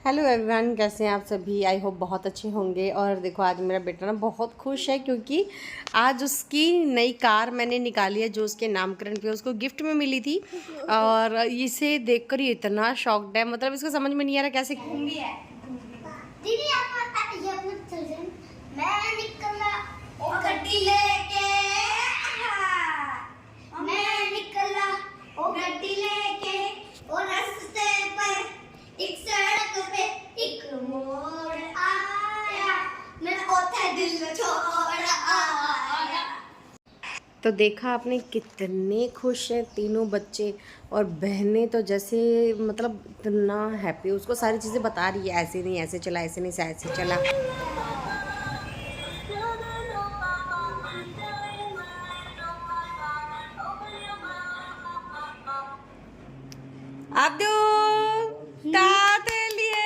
Hello everyone, कैसे हैं आप सभी। आई होप बहुत अच्छे होंगे। और देखो आज मेरा बेटा ना बहुत खुश है क्योंकि आज उसकी नई कार मैंने निकाली है जो उसके नामकरण पे उसको गिफ्ट में मिली थी। और इसे देखकर ये इतना शॉक्ड है, मतलब इसको समझ में नहीं आ रहा कैसे। दीदी आप ये अपना चल जाए। मैं निकला ओ गड्डी लेके, मैं निकला ओ गड्डी लेके, और रास्ते पर एक सड़क पे एक मोड़ आया, मैं ओथे दिल छोड़ आया। तो देखा आपने कितने खुश हैं तीनों बच्चे। और बहनें तो जैसे मतलब इतना हैप्पी, उसको सारी चीज़ें बता रही है, ऐसे नहीं ऐसे चला, ऐसे नहीं ऐसे चला। अब्दुल ताते लिए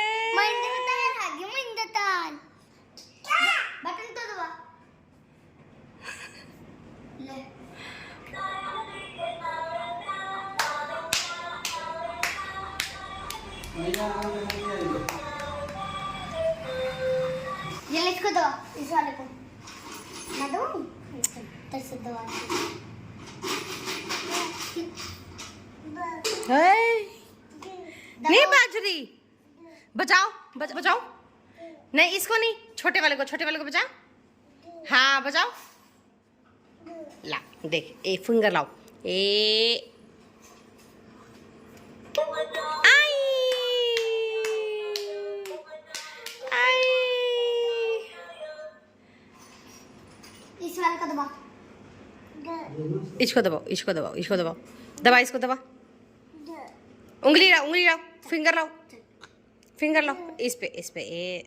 बटन तो दबा ले। ये ले इसको दो, इस वाले को मैं दूँ तेरे से दवा। नहीं बाजरी बचाओ, बचाओ। नहीं इसको नहीं, छोटे वाले को बचाओ। हाँ बचाओ। ला देख, ए फिंगर लाओ। ए आई आई। इस वाले को दबा। इसको दबाओ, दबा इसको, दबा। उंगली लाओ, फिंगर लाओ इस पे ए।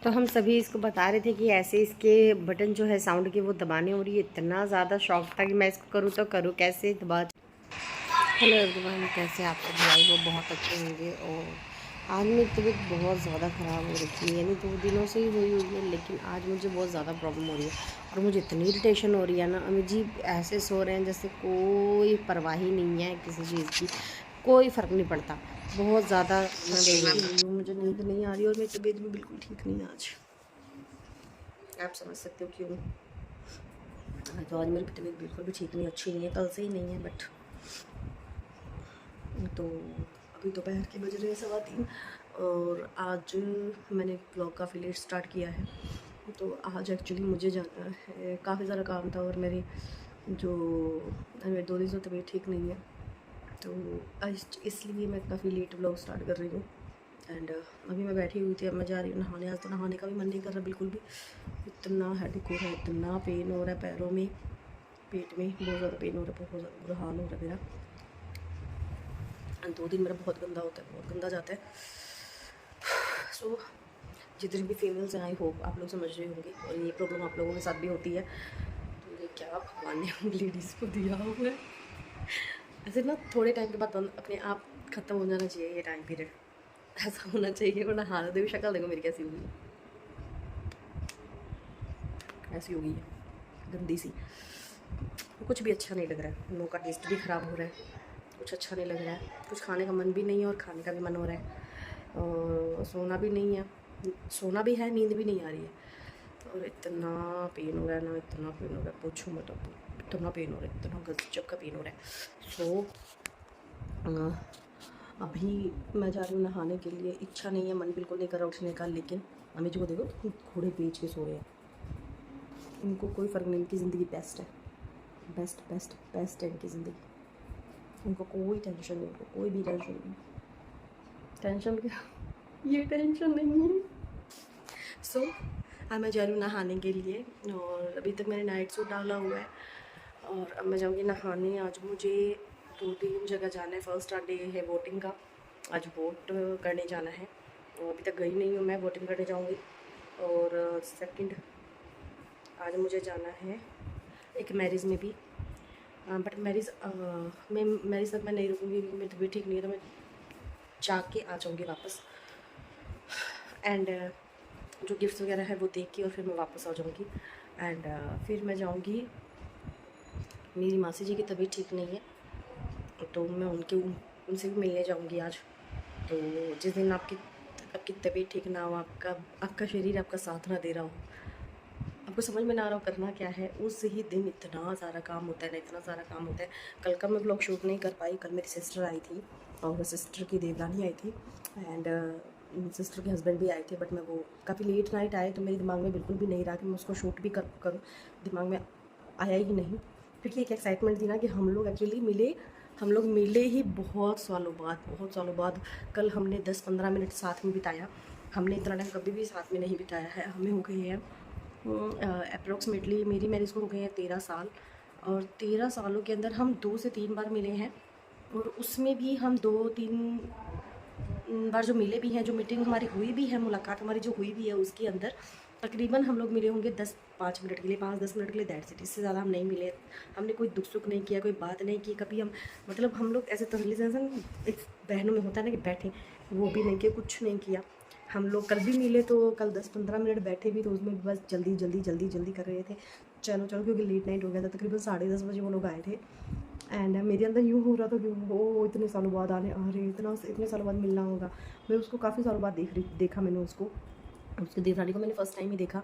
तो हम सभी इसको बता रहे थे कि ऐसे इसके बटन जो है साउंड के वो दबाने हो रही है। इतना ज़्यादा शौक था कि मैं इसको करूँ तो करूँ कैसे, दबा। हेलो एवरीवन, कैसे आप सब भाई वो बहुत अच्छे होंगे। और आज मेरी तबीयत बहुत ज़्यादा ख़राब हो रखी है, यानी 2 दिनों से ही हुई है, लेकिन आज मुझे बहुत ज़्यादा प्रॉब्लम हो रही है। और मुझे इतनी इरिटेशन हो रही है ना, अमित जी ऐसे सो रहे हैं जैसे कोई परवाह ही नहीं है किसी चीज़ की, कोई फ़र्क नहीं पड़ता। बहुत ज़्यादा मुझे नींद नहीं आ रही और मेरी तबीयत भी बिल्कुल ठीक नहीं है आज। आप समझ सकते हो क्यों। तो आज मेरी तबीयत बिल्कुल भी ठीक नहीं, अच्छी नहीं है, कल से ही नहीं है। बट तो अभी दोपहर के बज रहे हैं 3:15 और आज मैंने ब्लॉग काफ़ी लेट स्टार्ट किया है। तो आज एक्चुअली मुझे जाना है, काफ़ी सारा काम था और मेरी 2 दिन से तबीयत ठीक नहीं है, तो आज इसलिए मैं काफ़ी लेट ब्लॉग स्टार्ट कर रही हूँ। एंड अभी मैं बैठी हुई थी, अब मैं जा रही हूँ नहाने। आज तो नहाने का भी मन नहीं कर रहा बिल्कुल भी, इतना हेडेक हो रहा है, इतना पेन हो रहा है पैरों में, पेट में बहुत ज़्यादा पेन हो रहा है, बहुत ज़्यादा बुरा हाल हो रहा है मेरा। 2 दिन मेरा बहुत गंदा होता है, बहुत गंदा जाता है। सो जितने भी फीमेल्स हैं, आई होप आप लोग समझ रहे होंगे और ये प्रॉब्लम आप लोगों के साथ भी होती है। तो ये क्या भगवान ने हम लेडीज़ को दिया हुआ है। ऐसे ना थोड़े टाइम के बाद अपने आप ख़त्म हो जाना चाहिए ये टाइम पीरियड, ऐसा होना चाहिए। वरना हालत देखो, शक्ल देखो मेरी कैसी हुई है, ऐसी हो गई है गंदी सी। कुछ भी अच्छा नहीं लग रहा है, मुँह का टेस्ट भी ख़राब हो रहा है, कुछ अच्छा नहीं लग रहा है, कुछ खाने का मन भी नहीं है और खाने का भी मन हो रहा है। और सोना भी नहीं है, सोना भी है, नींद भी नहीं आ रही है। और इतना पेन हो रहा है ना, इतना पेन हो रहा है पूछो मत, इतना पेन हो रहा है, इतना गजब का पेन हो रहा है। सो अभी मैं जा रही हूँ नहाने के लिए। इच्छा नहीं है, मन बिल्कुल नहीं कर रहा उठने का, लेकिन अम्मी जी को देखो घोड़े बेच के सो रहे हैं, इनको कोई फ़र्क नहीं, इनकी ज़िंदगी बेस्ट है, बेस्ट है इनकी ज़िंदगी। उनको कोई टेंशन नहीं, उनको कोई भी टेंशन नहीं। टेंशन क्या, ये टेंशन नहीं है। सो अब मैं जा रही हूँ नहाने के लिए और अभी तक मैंने नाइट सूट डाला हुआ है और अब मैं जाऊँगी नहाने। आज मुझे 2-3 जगह जाना है। फर्स्ट डे है बोटिंग का, आज बोट करने जाना है और अभी तक गई नहीं हूँ मैं, बोटिंग करने जाऊँगी। और सेकंड आज मुझे जाना है एक मैरिज में भी, बट मैरिज तक मैं नहीं रुकूँगी क्योंकि मेरी तबीयत ठीक नहीं है, तो मैं जाके आ जाऊँगी वापस। एंड जो गिफ्ट्स वगैरह है वो देख के और फिर मैं वापस आ जाऊँगी। एंड फिर मैं जाऊँगी, मेरी मासी जी की तबीयत ठीक नहीं है तो मैं उनसे भी मिलने जाऊँगी आज। तो जिस दिन आपकी तबीयत ठीक ना हो, आपका शरीर आपका साथ ना दे रहा हो, आपको समझ में ना आ रहा हो करना क्या है, उस ही दिन इतना सारा काम होता है ना, इतना सारा काम होता है। कल का मैं व्लॉग शूट नहीं कर पाई। कल मेरी सिस्टर आई थी और सिस्टर की देवरानी आई थी एंड सिस्टर के हस्बैंड भी आए थे, बट मैं वो काफ़ी लेट नाइट आए तो मेरे दिमाग में बिल्कुल भी नहीं रहा कि मैं उसको शूट भी करूँ, दिमाग में आया ही नहीं, क्योंकि एक एक्साइटमेंट थी ना कि हम लोग एक्चुअली मिले ही बहुत सालों बाद। कल हमने 10-15 मिनट साथ में बिताया। हमने इतना टाइम कभी भी साथ में नहीं बिताया है। हमें हो गए हैं अप्रोक्सीमेटली, मेरी मैरिज को हो गए हैं 13 साल, और 13 सालों के अंदर हम 2 से 3 बार मिले हैं, और उसमें भी हम 2-3 बार जो मिले भी हैं, जो मीटिंग हमारी हुई भी है, मुलाकात हमारी जो हुई भी है, उसके अंदर तकरीबन हम लोग मिले होंगे 10-5 मिनट के लिए, 5-10 मिनट के लिए, दैट्स इट। इससे ज़्यादा हम नहीं मिले। हमने कोई दुख सुख नहीं किया, कोई बात नहीं की कभी। हम मतलब हम लोग ऐसे तसल्ली से एक बहनों में होता है ना कि बैठे, वो भी नहीं किया, कुछ नहीं किया। हम लोग कल भी मिले तो कल 10-15 मिनट बैठे भी, तो उसमें बस जल्दी कर रहे थे, चलो क्योंकि लेट नाइट हो गया था। तकरीबन 10:30 बजे वो लोग आए थे एंड मेरे अंदर यूँ हो रहा था कि वो इतने सालों बाद आ रहे, इतने सालों बाद मिलना होगा। मैं उसको काफ़ी सालों बाद देखा मैंने उसके देवरानी को मैंने फ़र्स्ट टाइम ही देखा,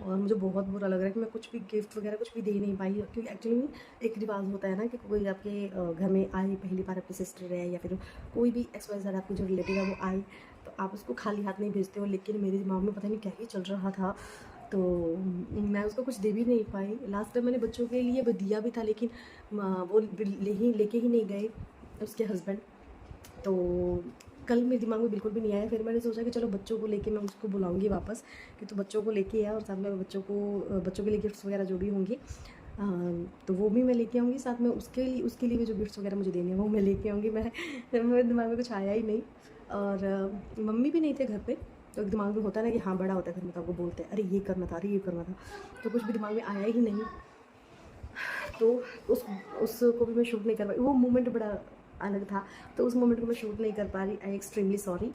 और मुझे बहुत बुरा लग रहा है कि मैं कुछ भी गिफ्ट वगैरह कुछ भी दे नहीं पाई, क्योंकि एक्चुअली एक रिवाज होता है ना कि कोई आपके घर में आए, पहली बार आपकी सिस्टर है या फिर कोई भी XYZ आपकी जो रिलेटिव है वो आए, तो आप उसको खाली हाथ नहीं भेजते हो। लेकिन मेरे दिमाग में पता नहीं क्या ही चल रहा था, तो मैं उसको कुछ दे भी नहीं पाई। लास्ट टाइम मैंने बच्चों के लिए दिया भी था, लेकिन वो लेके ही नहीं गए उसके हस्बैंड। तो कल मेरे दिमाग में बिल्कुल भी नहीं आया। फिर मैंने सोचा कि चलो बच्चों को लेके मैं उसको बुलाऊंगी वापस, कि तो बच्चों को लेके आया, और साथ में बच्चों के लिए गिफ्ट्स वगैरह जो भी होंगी तो वो भी मैं लेके आऊँगी। साथ में उसके लिए भी जो गिफ्ट्स वगैरह मुझे देने हैं वो मैं लेके आऊँगी। मेरे दिमाग में कुछ आया ही नहीं, और मम्मी भी नहीं थे घर पे, तो एक दिमाग में होता है ना कि हाँ बड़ा होता है घर में, तो आपको बोलते हैं अरे ये करना था, तो कुछ भी दिमाग में आया ही नहीं। तो उसको भी मैं शूट नहीं कर पाई। वो मोमेंट बड़ा अलग था, तो उस मोमेंट को मैं शूट नहीं कर पा रही। आई एक्सट्रीमली सॉरी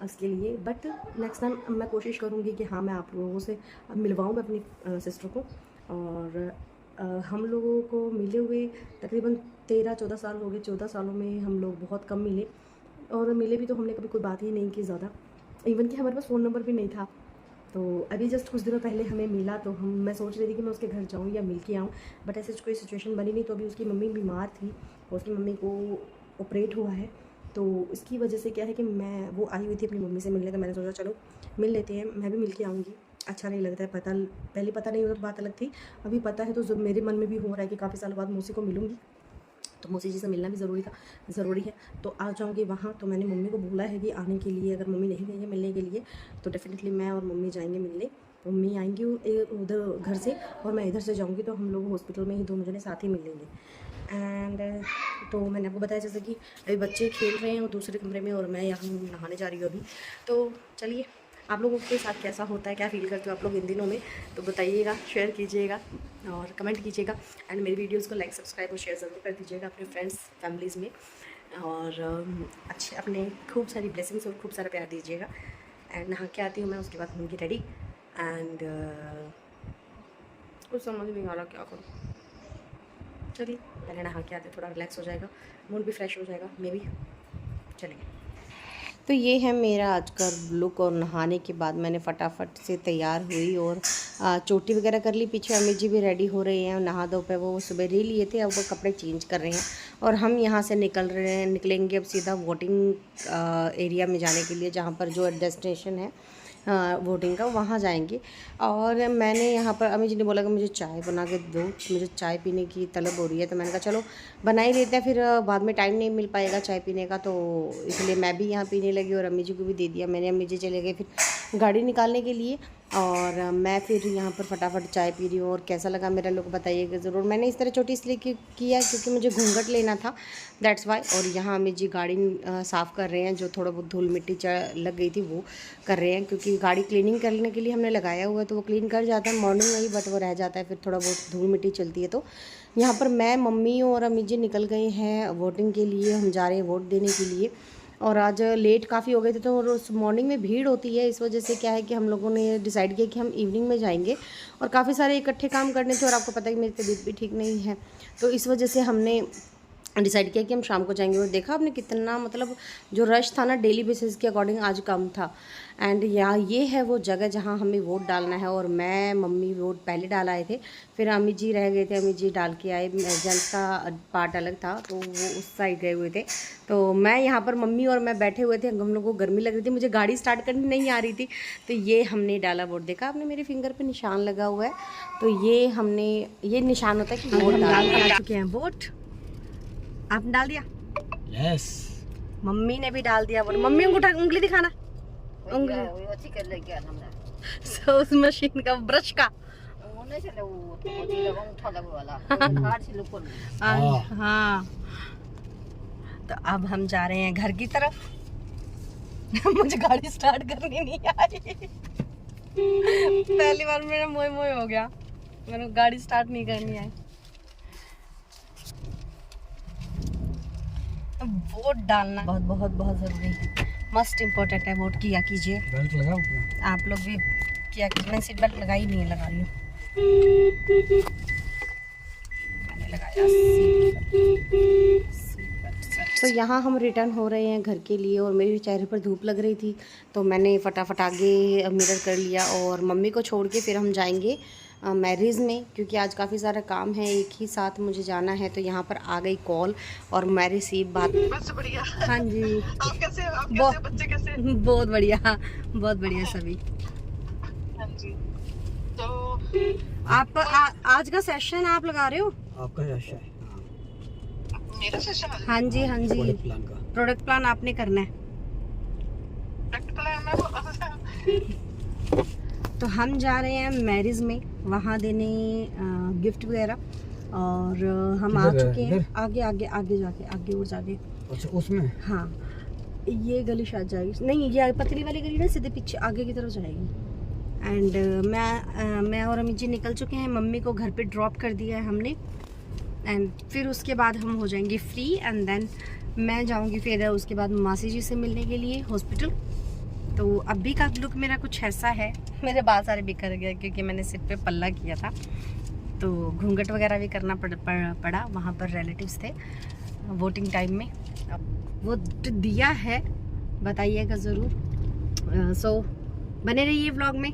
उसके लिए, बट नेक्स्ट टाइम मैं कोशिश करूँगी कि हाँ मैं आप लोगों से मिलवाऊँ मैं अपनी सिस्टर को। और हम लोगों को मिले हुए तकरीबन 13-14 साल हो गए। 14 सालों में हम लोग बहुत कम मिले, और मिले भी तो हमने कभी कोई बात ही नहीं की ज़्यादा, इवन कि हमारे पास फ़ोन नंबर भी नहीं था। तो अभी जस्ट कुछ दिनों पहले हमें मिला, तो मैं सोच रही थी कि मैं उसके घर जाऊँ या मिल के आऊँ, बट ऐसे कोई सिचुएशन बनी नहीं। तो अभी उसकी मम्मी बीमार थी, और उसकी मम्मी को ऑपरेट हुआ है, तो इसकी वजह से क्या है कि वो आई हुई थी अपनी मम्मी से मिलने, तो मैंने सोचा चलो मिल लेते हैं, मैं भी मिल के आऊँगी। अच्छा नहीं लगता है, पहले पता नहीं होता, बात अलग थी। अभी पता है तो मेरे मन में भी हो रहा है कि काफ़ी सालों बाद मौसी को मिलूँगी, तो मौसी जी से मिलना भी ज़रूरी है, तो आ जाऊँगी वहाँ। तो मैंने मम्मी को बोला है कि आने के लिए, अगर मम्मी नहीं गई है मिलने के लिए, तो डेफ़िनेटली मैं और मम्मी जाएंगे मिलने। मम्मी आएंगी उधर घर से, और मैं इधर से जाऊँगी, तो हम लोग हॉस्पिटल में ही दोनों जने साथ ही मिल लेंगे। एंड तो मैंने आपको बताया जैसे कि अभी बच्चे खेल रहे हैं और दूसरे कमरे में, और मैं यहाँ नहाने जा रही हूँ अभी। तो चलिए, आप लोगों के साथ कैसा होता है, क्या फ़ील करते हो आप लोग इन दिनों में, तो बताइएगा, शेयर कीजिएगा और कमेंट कीजिएगा। एंड मेरी वीडियोस को लाइक, सब्सक्राइब और शेयर ज़रूर कर दीजिएगा अपने फ्रेंड्स फैमिलीज़ में, और अच्छे अपने खूब सारी ब्लेसिंग्स और खूब सारा प्यार दीजिएगा। एंड नहा के आती हूँ मैं, उसके बाद होंगी रेडी। एंड कुछ समझ नहीं आ रहा क्या करूँ। चलिए पहले नहा के आते, थोड़ा रिलैक्स हो जाएगा, मूड भी फ्रेश हो जाएगा मे बी। चलिए, तो ये है मेरा आज का लुक, और नहाने के बाद मैंने फटाफट से तैयार हुई और चोटी वगैरह कर ली। पीछे अम्मी जी भी रेडी हो रही हैं, नहा धो पे वो सुबह ले लिए थे, अब वो कपड़े चेंज कर रहे हैं, और हम यहाँ से निकलेंगे अब सीधा वोटिंग एरिया में जाने के लिए, जहाँ पर जो डेस्टिनेशन है वोटिंग का, वहाँ जाएंगे। और मैंने यहाँ पर अम्मी जी ने बोला कि मुझे चाय बना के दो, मुझे चाय पीने की तलब हो रही है, तो मैंने कहा चलो बना ही लेते हैं, फिर बाद में टाइम नहीं मिल पाएगा चाय पीने का, तो इसलिए मैं भी यहाँ पीने लगी और अम्मी जी को भी दे दिया मैंने। अम्मी जी चले गए फिर गाड़ी निकालने के लिए, और मैं फिर यहाँ पर फटाफट चाय पी रही हूँ। और कैसा लगा मेरा लुक बताइएगा ज़रूर। मैंने इस तरह छोटी इसलिए किया क्योंकि मुझे घूंघट लेना था, दैट्स वाई। और यहाँ अम्मी जी गाड़ी साफ़ कर रहे हैं, जो थोड़ा बहुत धूल मिट्टी लग गई थी वो कर रहे हैं, क्योंकि गाड़ी क्लीनिंग करने के लिए हमने लगाया हुआ है, तो वो क्लीन कर जाता है मॉर्निंग में ही, बट वो रह जाता है फिर थोड़ा बहुत धूल मिट्टी चलती है। तो यहाँ पर मैं, मम्मी और अम्मी जी निकल गए हैं वोटिंग के लिए, हम जा रहे हैं वोट देने के लिए। और आज लेट काफ़ी हो गए थे, तो उस मॉर्निंग में भीड़ होती है, इस वजह से क्या है कि हम लोगों ने डिसाइड किया कि हम इवनिंग में जाएंगे, और काफ़ी सारे इकट्ठे काम करने थे, और आपको पता है कि मेरी तबीयत भी ठीक नहीं है, तो इस वजह से हमने डिसाइड किया कि हम शाम को जाएंगे। और देखा आपने कितना मतलब जो रश था ना डेली बेसिस के अकॉर्डिंग आज कम था। एंड यहाँ ये है वो जगह जहाँ हमें वोट डालना है। और मैं मम्मी वोट पहले डाल आए थे, फिर अम्मी जी रह गए थे, अम्मी जी डाल के आए। जेंट्स का पार्ट अलग था तो वो उस साइड गए हुए थे। तो मैं यहाँ पर मम्मी और मैं बैठे हुए थे, हम लोगों को गर्मी लग रही थी, मुझे गाड़ी स्टार्ट करनी नहीं आ रही थी। तो ये हमने डाला वोट। देखा आपने मेरे फिंगर पे निशान लगा हुआ है, तो ये हमने ये निशान होता है कि वोट डाल के आ चुके हैं। वोट आपने डाल दिया? यस। मम्मी ने भी डाल दिया वोट। मम्मी उंगली दिखाना, उंगली so, उस मशीन का ब्रश का हाँ। तो अब हम जा रहे हैं घर की तरफ। मुझे गाड़ी स्टार्ट करनी नहीं आई। पहली बार मेरा मोए मोए हो गया, मैंने गाड़ी स्टार्ट नहीं करनी आई। वोट डालना बहुत बहुत बहुत ज़रूरी है, मस्ट इम्पोर्टेंट है। वोट किया कीजिए, बेल्ट लगाओ अपना। आप लोग भी किया कीजिए। मैंने सीट बेल्ट लगाई नहीं है, लगा रही हूँ। मैंने लगाया सीट बेल्ट। तो यहाँ हम रिटर्न हो रहे हैं घर के लिए और मेरे चेहरे पर धूप लग रही थी तो मैंने फटाफट आगे मिरर कर लिया और मम्मी को छोड़ के फिर हम जाएंगे मैरिज में, क्योंकि आज काफ़ी सारा काम है, एक ही साथ मुझे जाना है। तो यहाँ पर आ गई कॉल और मैं रिसीव बात। बस बढ़िया। हाँ जी, आप कैसे? आप कैसे? बच्चे कैसे? बहुत बढ़िया, बहुत बढ़िया सभी। हाँ जी। तो आप आज का सेशन आप लगा रहे हो? आपका अच्छा है। मेरा सेशन है। हाँ जी हाँ जी, प्रोडक्ट प्लान का। प्रोडक्ट प्लान आपने करना है। प्रैक्टिकल है मैं। तो हम जा रहे हैं मैरिज में, वहाँ देने गिफ्ट वगैरह। और हम आ चुके हैं आगे आगे आगे जाके, आगे और जाके। अच्छा उसमें? हाँ, ये गली शायद जाएगी, नहीं ये पतली वाली गली ना सीधे पीछे आगे की तरफ जाएगी। एंड मैं और अमित जी निकल चुके हैं, मम्मी को घर पे ड्रॉप कर दिया है हमने। एंड फिर उसके बाद हम हो जाएंगे फ्री एंड देन मैं जाऊंगी फिर उसके बाद मासी जी से मिलने के लिए हॉस्पिटल। तो अभी का लुक मेरा कुछ ऐसा है, मेरे बाल सारे बिखर गए क्योंकि मैंने सिर पे पल्ला किया था, तो घूंघट वगैरह भी करना पड़ा। वहाँ पर रिलेटिव्स थे वोटिंग टाइम में। वोट दिया है, बताइएगा ज़रूर। सो बने रहिए व्लॉग में।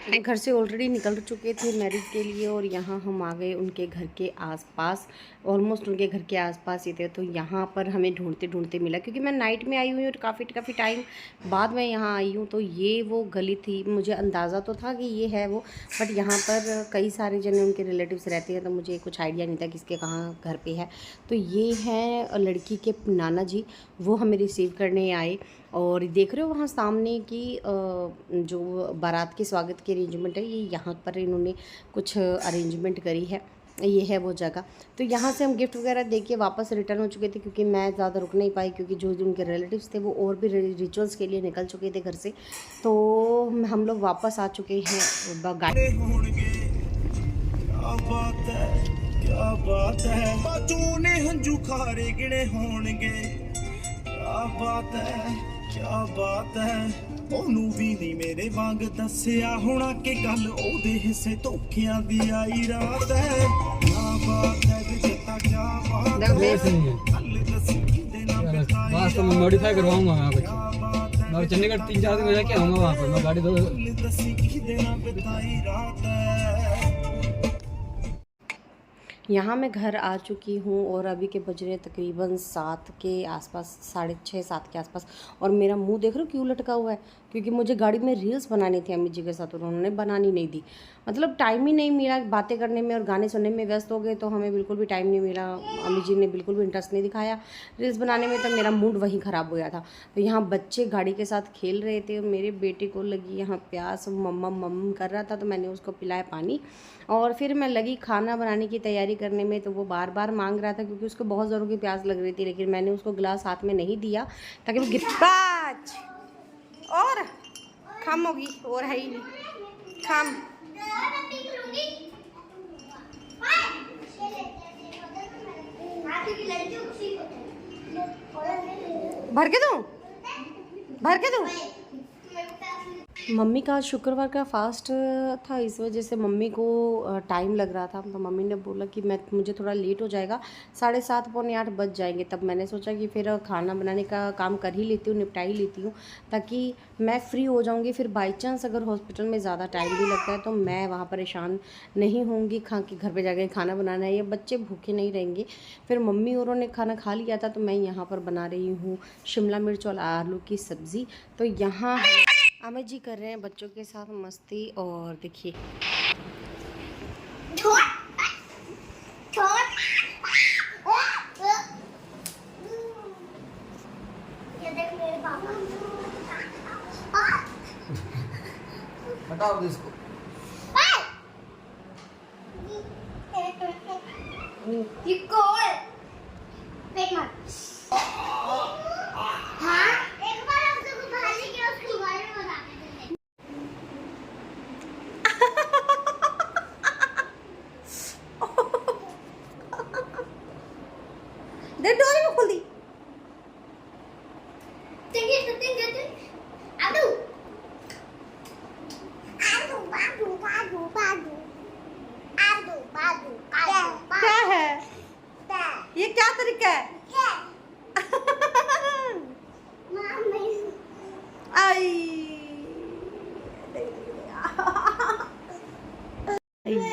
हम घर से ऑलरेडी निकल चुके थे मैरिज के लिए और यहाँ हम आ गए उनके घर के आसपास, ऑलमोस्ट उनके घर के आसपास ही थे। तो यहाँ पर हमें ढूंढते ढूंढते मिला, क्योंकि मैं नाइट में आई हुई और काफ़ी टाइम बाद में यहाँ आई हूँ। तो ये वो गली थी, मुझे अंदाज़ा तो था कि ये है वो, बट यहाँ पर कई सारे जने उनके रिलेटिव्स रहते हैं तो मुझे कुछ आइडिया नहीं था किसके कहाँ घर पर है। तो ये है लड़की के नाना जी, वो हमें रिसीव करने आए। और देख रहे हो वहाँ सामने की जो बारात के स्वागत की अरेंजमेंट है, ये यहाँ पर इन्होंने कुछ अरेंजमेंट करी है, ये है वो जगह। तो यहाँ से हम गिफ्ट वगैरह दे के वापस रिटर्न हो चुके थे, क्योंकि मैं ज़्यादा रुक नहीं पाई, क्योंकि जो उनके रिलेटिव्स थे वो और भी रिचुअल्स के लिए निकल चुके थे घर से। तो हम लोग वापस आ चुके हैं गाड़ी। क्या बात है बाजू ने हंजू खारे गिने होणगे, क्या बात है क्या बात है। ਉਹਨੂੰ ਵੀ ਨਹੀਂ ਮੇਰੇ ਵਾਂਗ ਦੱਸਿਆ ਹੋਣਾ ਕਿ ਗੱਲ ਉਹਦੇ ਹਿੱਸੇ ਧੋਖਿਆਂ ਦੀ ਆਈ ਰਾਤ ਹੈ। क्या बात है जिता क्या बात है कल दसी किदे ना बिताई वास्तव में मॉडिफाई करवाऊंगा मैं कुछ। मैं चंडीगढ़ 3-4 दिन में जाके आऊँगा वहाँ पर, मैं गाड़ी दो दसी किदे ना बिताई रात है। यहाँ मैं घर आ चुकी हूँ और अभी के बज रहे तकरीबन 7 के आसपास, 6:30-7 के आसपास। और मेरा मुंह देख रहे हो क्यों लटका हुआ है, क्योंकि मुझे गाड़ी में रील्स बनानी थी अम्मी जी के साथ, उन्होंने बनानी नहीं दी। मतलब टाइम ही नहीं मिला, बातें करने में और गाने सुनने में व्यस्त हो गए, तो हमें बिल्कुल भी टाइम नहीं मिला। अम्मी जी ने बिल्कुल भी इंटरेस्ट नहीं दिखाया रील्स बनाने में, तो मेरा मूड वहीं ख़राब हो गया था। तो यहाँ बच्चे गाड़ी के साथ खेल रहे थे और मेरे बेटे को लगी यहाँ प्यास, मम्म कर रहा था, तो मैंने उसको पिलाया पानी। और फिर मैं लगी खाना बनाने की तैयारी करने में, तो वो बार बार मांग रहा था क्योंकि उसको बहुत ज़ोरों की प्यास लग रही थी, लेकिन मैंने उसको गिलास हाथ में नहीं दिया ताकि वो गिरबाज और खम होगी और है ही नहीं खम। भर के दूँ मम्मी का शुक्रवार का फास्ट था, इस वजह से मम्मी को टाइम लग रहा था। तो मम्मी ने बोला कि मुझे थोड़ा लेट हो जाएगा, 7:30 पौने 8 बज जाएंगे। तब मैंने सोचा कि फिर खाना बनाने का काम कर ही लेती हूँ, निपटा ही लेती हूँ, ताकि मैं फ्री हो जाऊँगी। फिर बाई चांस अगर हॉस्पिटल में ज़्यादा टाइम भी लगता है तो मैं वहाँ परेशान नहीं होंगी कि घर पर जाकर खाना बनाना है, या बच्चे भूखे नहीं रहेंगे। फिर मम्मी औरों ने खाना खा लिया था, तो मैं यहाँ पर बना रही हूँ शिमला मिर्च और आलू की सब्ज़ी। तो यहाँ अमित जी कर रहे हैं बच्चों के साथ मस्ती। और देखिए ये देख मेरे पापा। हटाओ दे इसको। ये कौन? पेट मार। हाँ? एक बार हम सबको बाहर लेके उसके बारे में बताते थे। देख डोरी में खोल दी। क्या है ये, क्या तरीका है?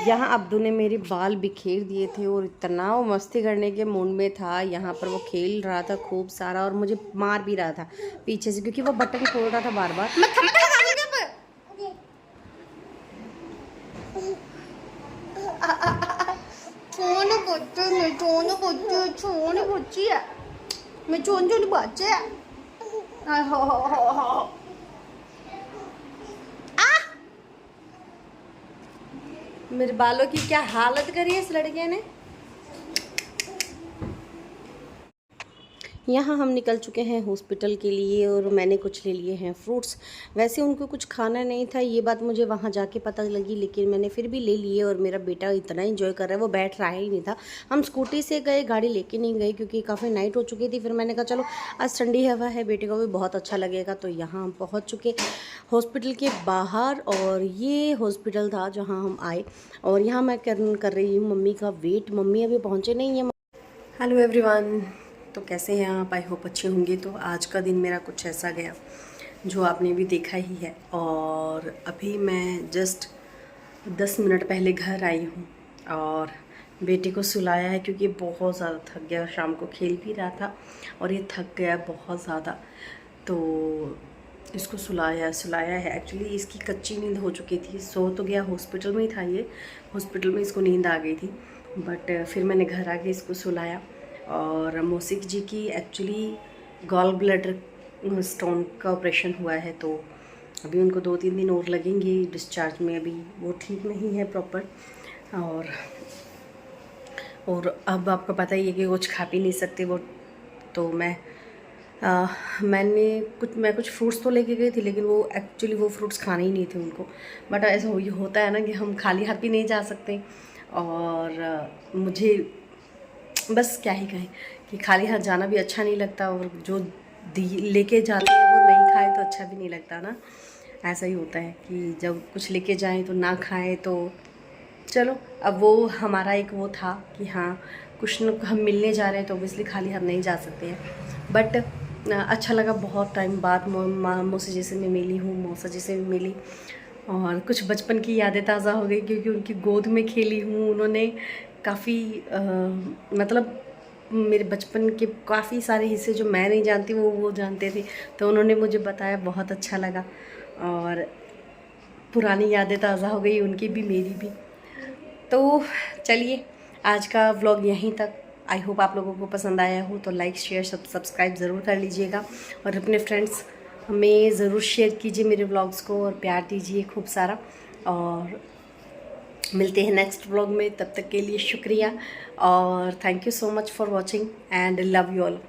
यहाँ अब्दू ने मेरे बाल बिखेर दिए थे और इतना वो मस्ती करने के मूड में था। यहाँ पर वो खेल रहा था खूब सारा और मुझे मार भी रहा था पीछे से, क्योंकि वो बटन खोल रहा था बार बार। मेरे बालों की क्या हालत करी है इस लड़के ने। यहाँ हम निकल चुके हैं हॉस्पिटल के लिए और मैंने कुछ ले लिए हैं फ्रूट्स। वैसे उनको कुछ खाना नहीं था, ये बात मुझे वहाँ जाके पता लगी, लेकिन मैंने फिर भी ले लिए। और मेरा बेटा इतना एंजॉय कर रहा है, वो बैठ रहा ही नहीं था। हम स्कूटी से गए, गाड़ी लेके नहीं गए क्योंकि काफ़ी नाइट हो चुकी थी। फिर मैंने कहा चलो आज ठंडी हवा है, बेटे को भी बहुत अच्छा लगेगा। तो यहाँ हम पहुँच चुके हॉस्पिटल के बाहर, और ये हॉस्पिटल था जहाँ हम आए। और यहाँ मैं कर रही हूँ मम्मी का वेट। मम्मी अभी पहुँचे नहीं है। हेलो एवरीवन, तो कैसे हैं आप? आई होप अच्छे होंगे। तो आज का दिन मेरा कुछ ऐसा गया जो आपने भी देखा ही है। और अभी मैं जस्ट 10 मिनट पहले घर आई हूँ और बेटे को सुलाया है, क्योंकि बहुत ज़्यादा थक गया। शाम को खेल भी रहा था और ये थक गया बहुत ज़्यादा, तो इसको सुलाया है। एक्चुअली इसकी कच्ची नींद हो चुकी थी, सो तो गया, हॉस्पिटल में ही था ये, हॉस्पिटल में इसको नींद आ गई थी। बट फिर मैंने घर आके इसको सुलाया। और मौसिक जी की एक्चुअली गॉल ब्लैडर स्टोन का ऑपरेशन हुआ है, तो अभी उनको 2-3 दिन और लगेंगे डिस्चार्ज में। अभी वो ठीक नहीं है प्रॉपर। और अब आपको पता ही है कि कुछ खा भी नहीं सकते वो। तो मैं कुछ फ्रूट्स तो लेके गई थी, लेकिन वो एक्चुअली वो फ्रूट्स खाने ही नहीं थे उनको। बट ऐसा होता है ना कि हम खाली हाथ भी नहीं जा सकते। और मुझे बस क्या ही कहें कि खाली हाथ जाना भी अच्छा नहीं लगता, और जो लेके जाते हैं वो नहीं खाए तो अच्छा भी नहीं लगता ना। ऐसा ही होता है कि जब कुछ लेके जाएं तो ना खाएं। तो चलो, अब वो हमारा एक वो था कि हाँ कुछ न हम मिलने जा रहे हैं, तो ऑब्वियसली खाली हाथ नहीं जा सकते हैं। बट अच्छा लगा, बहुत टाइम बाद मौसा जी से मैं मिली हूँ, मौसा जी से भी मिली, और कुछ बचपन की यादें ताज़ा हो गई, क्योंकि उनकी गोद में खेली हूँ। उन्होंने काफ़ी मतलब मेरे बचपन के काफ़ी सारे हिस्से जो मैं नहीं जानती वो जानते थे, तो उन्होंने मुझे बताया, बहुत अच्छा लगा। और पुरानी यादें ताज़ा हो गई, उनकी भी मेरी भी। तो चलिए, आज का व्लॉग यहीं तक। आई होप आप लोगों को पसंद आया हो, तो लाइक शेयर सब्सक्राइब ज़रूर कर लीजिएगा, और अपने फ्रेंड्स में ज़रूर शेयर कीजिए मेरे व्लॉग्स को, और प्यार दीजिए खूब सारा। और मिलते हैं नेक्स्ट व्लॉग में, तब तक के लिए शुक्रिया, और thank you so much for watching and love you all.